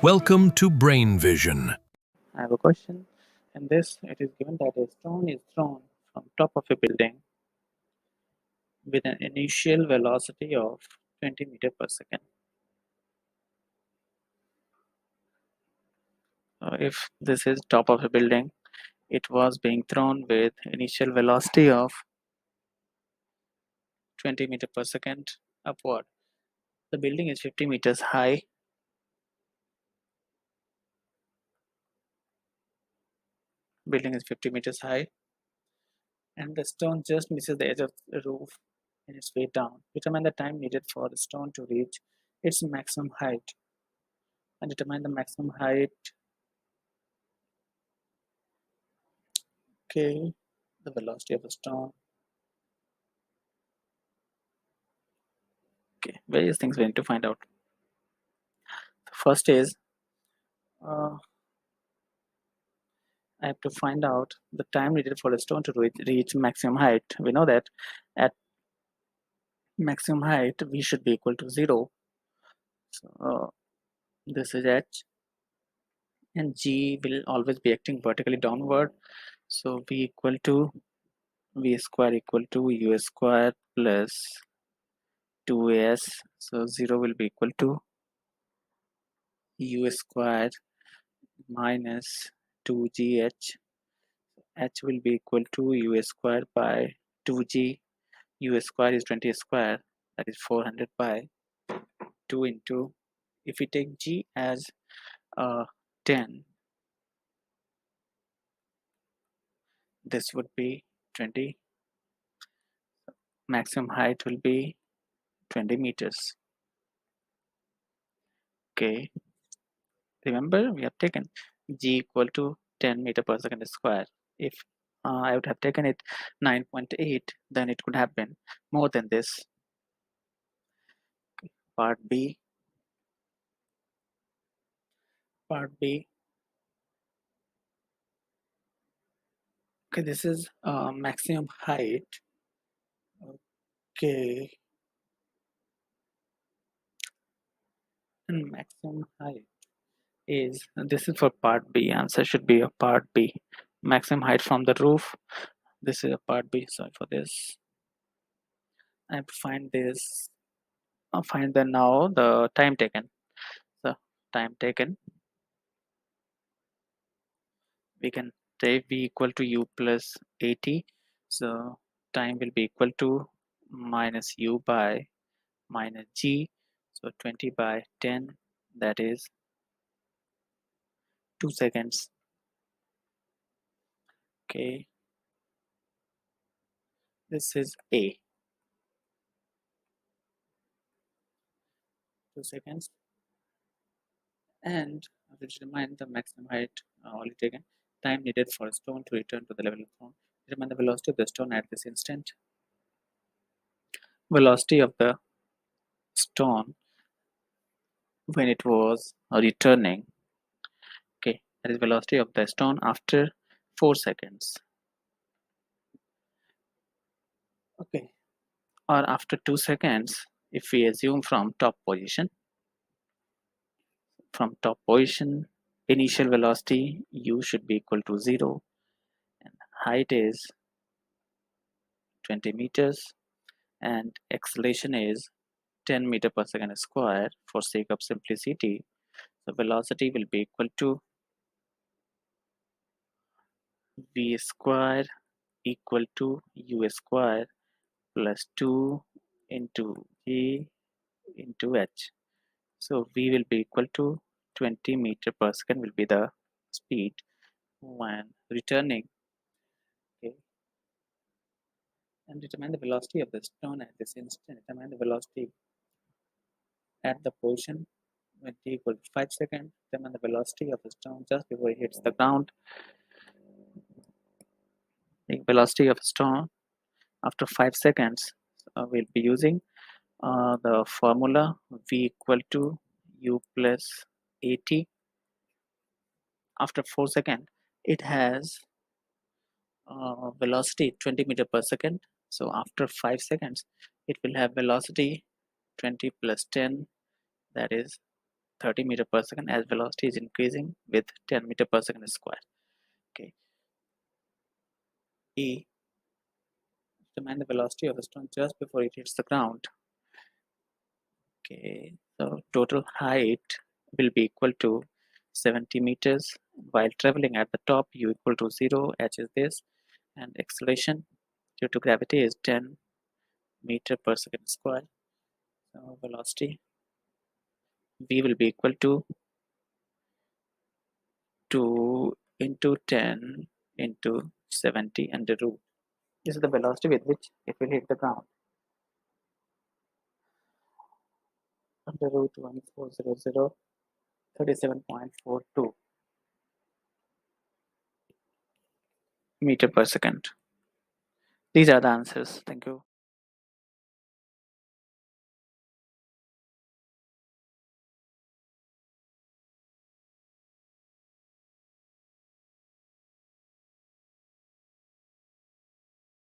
Welcome to Brain Vision. I have a question. In this, it is given that a stone is thrown from top of a building with an initial velocity of 20 meters per second. If this is top of a building, it was being thrown with initial velocity of 20 meters per second upward. The building is 50 meters high. Building is 50 meters high, and the stone just misses the edge of the roof in its way down. Determine the time needed for the stone to reach its maximum height, and determine the maximum height. Okay, the velocity of the stone. Okay, various things we need to find out. First is uh, I have to find out the time needed for a stone to reach maximum height. We know that at maximum height v should be equal to 0. So this is h, and g will always be acting vertically downward. So v equal to v square equal to u square plus 2as. So 0 will be equal to u square minus 2gh. H will be equal to u square by 2g. U square is 20 square, that is 400 by 2 into, if we take g as 10, this would be 20. Maximum height will be 20 meters. Okay, remember we have taken g equal to 10 meter per second square. If I would have taken it 9.8, then it could have been more than this. Part B. Part B. Okay, this is maximum height. Okay, and maximum height is, this is for part B. Answer should be a part B. Maximum height from the roof. This is a part B. Sorry for this. I have to find this. Find the now the time taken. So time taken, we can take v equal to u plus 80. So time will be equal to minus u by minus g. So 20 by 10, that is 2 seconds. Okay, this is A. 2 seconds. And to determine the maximum height only taken, time needed for a stone to return to the level of the ground. Determine the velocity of the stone at this instant. Velocity of the stone when it was returning. Okay, that is velocity of the stone after 4 seconds. Okay, or after 2 seconds, if we assume from top position. From top position, initial velocity u should be equal to 0, and height is 20 meters, and acceleration is 10 meter per second square for sake of simplicity. So velocity will be equal to v square equal to u square plus 2 into g into h. So v will be equal to 20 meter per second will be the speed when returning. Okay, and determine the velocity of the stone at this instant. Determine the velocity at the position when t equal to 5 seconds. Determine the velocity of the stone just before it hits the ground. The velocity of the stone after 5 seconds, we'll be using the formula v equal to u plus 80. After 4 seconds, it has velocity 20 meter per second. So after 5 seconds, it will have velocity 20 plus 10, that is 30 meter per second as velocity is increasing with 10 meter per second square. Okay. E, determine the velocity of a stone just before it hits the ground. Okay, so total height will be equal to 70 meters. While traveling at the top, u equal to 0, h is this, and acceleration due to gravity is 10 meter per second square. So velocity v will be equal to 2 into 10 into 70 under root. This is the velocity with which it will hit the ground. Under root 1400 37.42 meter per second. These are the answers. Thank you.